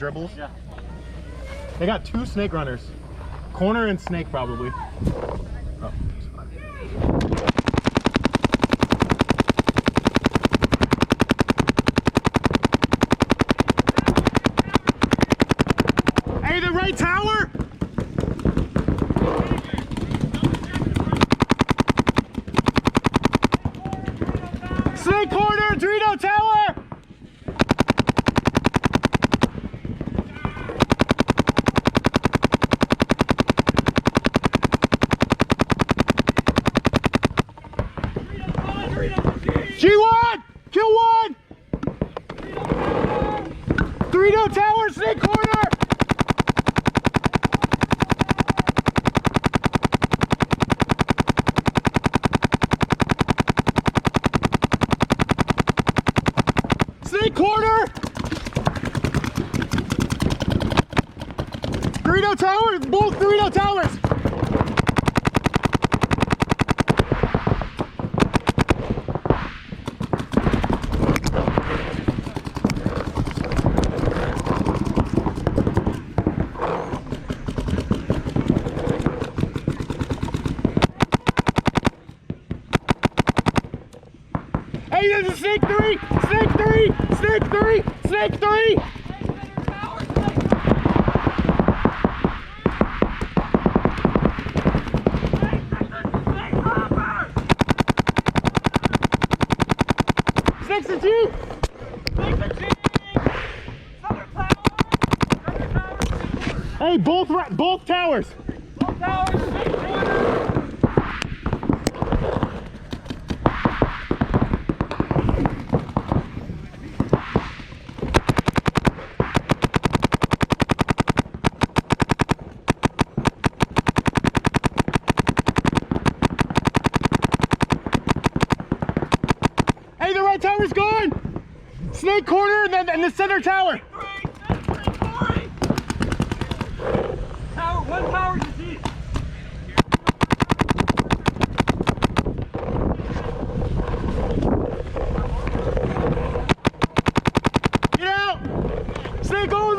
dribbles? Yeah. They got 2 snake runners. Corner and snake probably. Oh. Hey, the right tower! Snake corner, Dorito tower! G1! Kill 1! Dorito tower, snake corner! Snake corner! Dorito tower, both Dorito towers! Hey, there's a snake 3! Snake 3! Snake 3! Snake 3! Snake's a G! Hey, both towers! Both towers, snake corner! Hey, the right tower's gone! Snake corner and the center tower! Tower, 1 tower to D. Get out! Snake over